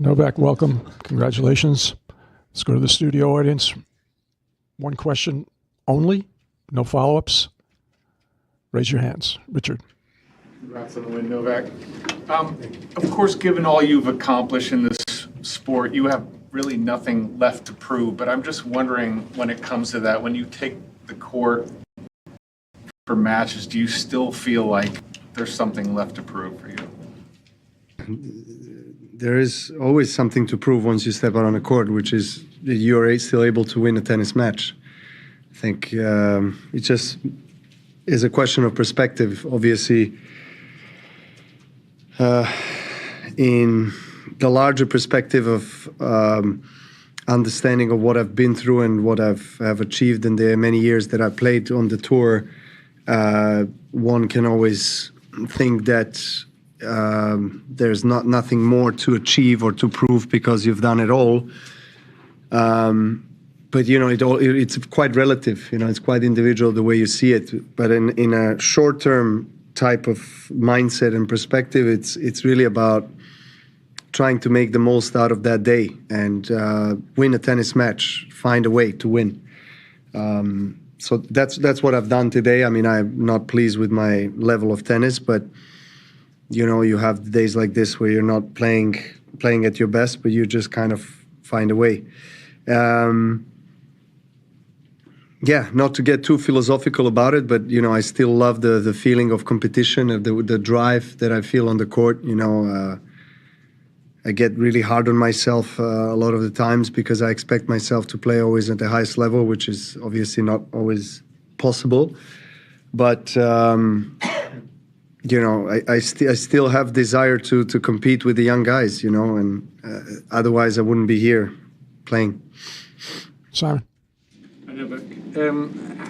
Novak, welcome. Congratulations. Let's go to the studio audience. One question only, no follow-ups. Raise your hands. Richard. Congrats on the win, Novak. Of course, given all you've accomplished in this sport, you have really nothing left to prove. But I'm just wondering, when it comes to that, when you take the court for matches, do you still feel like there's something left to prove for you? There is always something to prove once you step out on the court, which is that you're still able to win a tennis match. I think it just is a question of perspective. Obviously, in the larger perspective of understanding of what I've been through and what have achieved in the many years that I played on the tour, one can always think that there's nothing more to achieve or to prove because you've done it all. But it's quite relative. It's quite individual the way you see it. But in a short-term type of mindset and perspective, it's really about trying to make the most out of that day and win a tennis match, find a way to win. So that's what I've done today. I mean, I'm not pleased with my level of tennis, but you have days like this where you're not playing at your best, but you just kind of find a way. Not to get too philosophical about it, but I still love the feeling of competition, the drive that I feel on the court. I get really hard on myself a lot of the times because I expect myself to play always at the highest level, which is obviously not always possible. But I still have desire to compete with the young guys, and otherwise I wouldn't be here playing. Simon.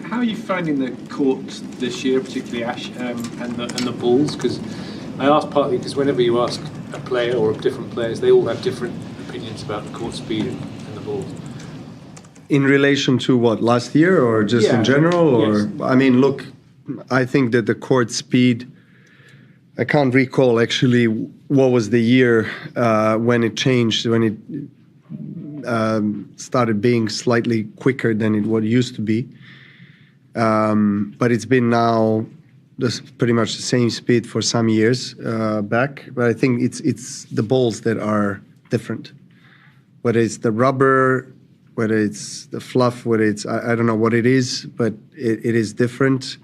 How are you finding the courts this year, particularly Ash and the balls? Because I ask partly because whenever you ask a player or different players, they all have different opinions about the court speed and the balls. In relation to what, last year or just in general? Or yes. I mean, look, I think that the court speed, I can't recall actually what was the year when it changed, when it started being slightly quicker than what it used to be. But it's been now pretty much the same speed for some years back. But I think it's the balls that are different. Whether it's the rubber, whether it's the fluff, whether it's, I don't know what it is, but it is different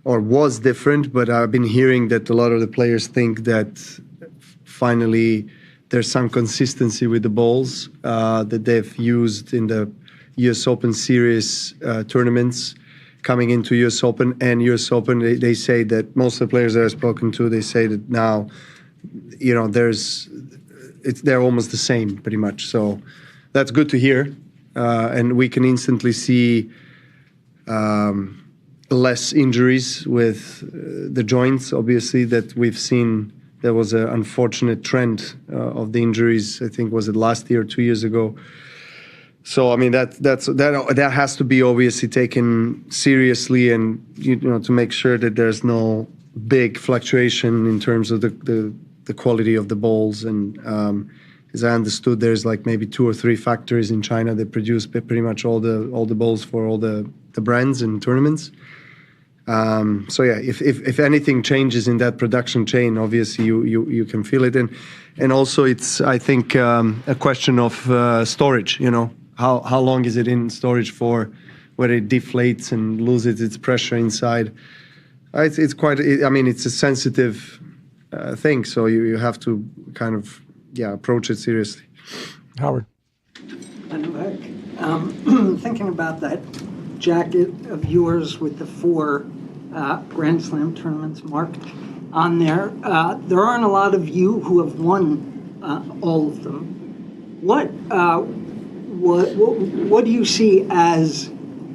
or was different. But I've been hearing that a lot of the players think that finally there's some consistency with the balls that they've used in the US Open Series tournaments coming into US Open and US Open. They say that most of the players that I've spoken to, they say that now, they're almost the same pretty much. So that's good to hear. And we can instantly see less injuries with the joints, obviously, that we've seen. There was an unfortunate trend of the injuries, I think, was it last year or 2 years ago. So, I mean, that has to be obviously taken seriously and, to make sure that there's no big fluctuation in terms of the quality of the balls. And as I understood, there's like maybe 2 or 3 factories in China that produce pretty much all the balls for all the brands and tournaments. So yeah, if anything changes in that production chain, obviously you can feel it. And also it's, I think, a question of storage, How long is it in storage for, whether it deflates and loses its pressure inside? It's quite, it's a sensitive thing, so you have to kind of, approach it seriously. Howard. Thinking about that jacket of yours with the 4 Grand Slam tournaments marked on there, there aren't a lot of you who have won all of them. What do you see as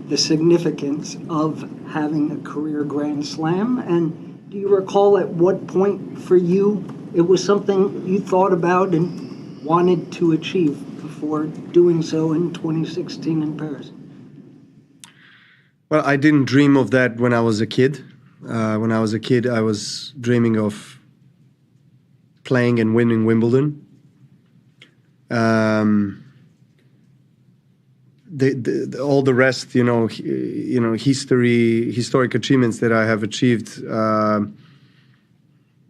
the significance of having a career Grand Slam? And do you recall at what point for you it was something you thought about and wanted to achieve before doing so in 2016 in Paris? Well, I didn't dream of that when I was a kid. When I was a kid, I was dreaming of playing and winning Wimbledon. All the rest, historic achievements that I have achieved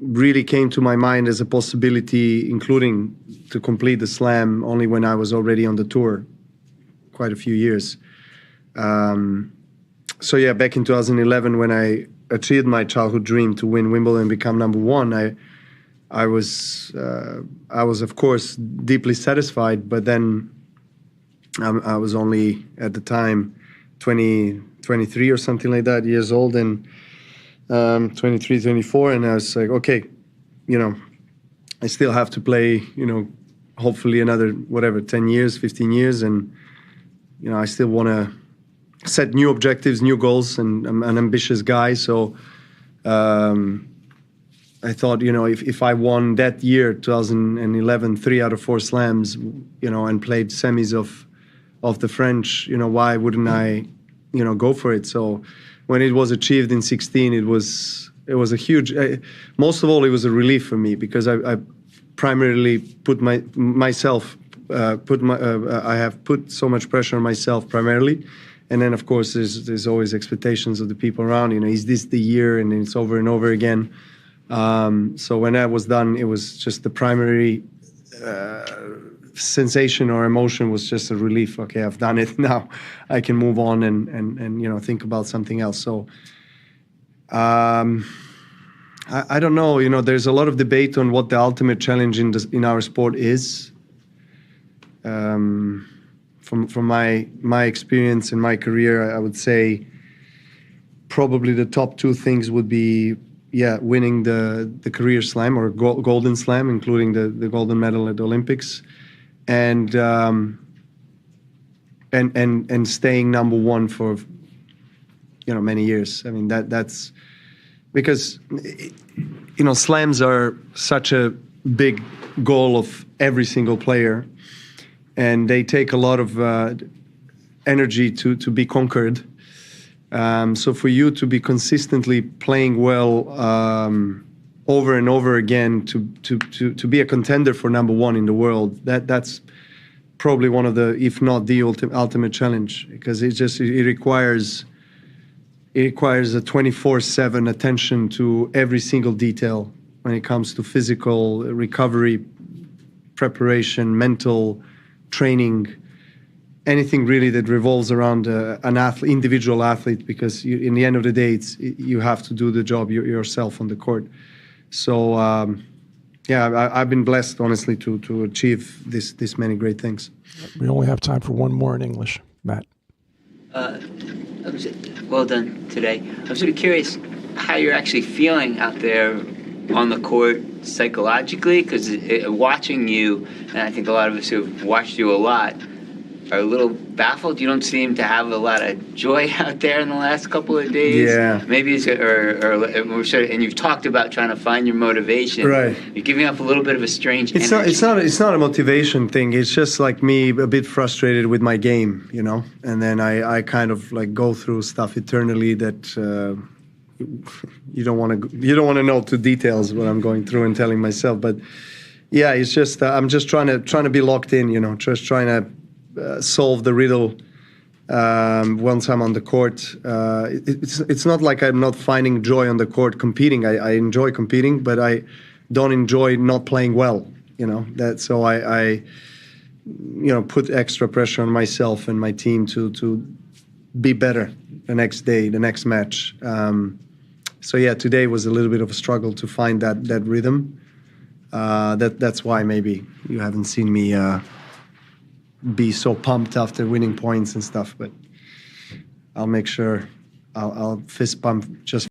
really came to my mind as a possibility, including to complete the slam only when I was already on the tour, quite a few years. So yeah, back in 2011, when I achieved my childhood dream to win Wimbledon and become number one, I was of course deeply satisfied. But then I was only at the time 23 or something like that years old, and 23, 24, and I was like, okay, I still have to play, hopefully another 10 years, 15 years, and I still want to set new objectives, new goals, and I'm an ambitious guy. So I thought, if I won that year, 2011, 3 out of 4 slams, and played semis of the French, why wouldn't I, go for it? So when it was achieved in 16, it was a huge. Most of all, it was a relief for me, because I primarily I have put so much pressure on myself primarily, and then of course there's always expectations of the people around. Is this the year? And it's over and over again. So when that was done, it was just the primary sensation or emotion was just a relief. Okay, I've done it. Now I can move on and think about something else. So I don't know. There's a lot of debate on what the ultimate challenge in our sport is. From my experience in my career, I would say probably the top 2 things would be, winning the career slam or golden slam, including the golden medal at the Olympics, and staying number one for many years. I mean, that's because slams are such a big goal of every single player, and they take a lot of energy to be conquered. So for you to be consistently playing well over and over again, to be a contender for number one in the world, that's probably one of the, if not the ultimate challenge, because it requires a 24/7 attention to every single detail when it comes to physical recovery, preparation, mental training, anything really that revolves around an individual athlete, because in the end of the day, you have to do the job yourself on the court. So I've been blessed, honestly, to achieve this many great things. We only have time for one more in English. Matt. Well done today. I'm sort of curious how you're actually feeling out there on the court psychologically, because watching you, and I think a lot of us who have watched you a lot, are a little baffled. You don't seem to have a lot of joy out there in the last couple of days. Yeah. Maybe it's and you've talked about trying to find your motivation. Right. You're giving up a little bit of a strange It's energy. it's not a motivation thing. It's just like me a bit frustrated with my game, and then I kind of like go through stuff eternally that you don't want to know to details what I'm going through and telling myself. But yeah, it's just I'm just trying to be locked in, just trying to solve the riddle once I'm on the court. It's not like I'm not finding joy on the court competing. I enjoy competing, but I don't enjoy not playing well. So I put extra pressure on myself and my team to be better the next day, the next match. So yeah, today was a little bit of a struggle to find that rhythm. That's why maybe you haven't seen me be so pumped after winning points and stuff, but I'll make sure I'll fist pump just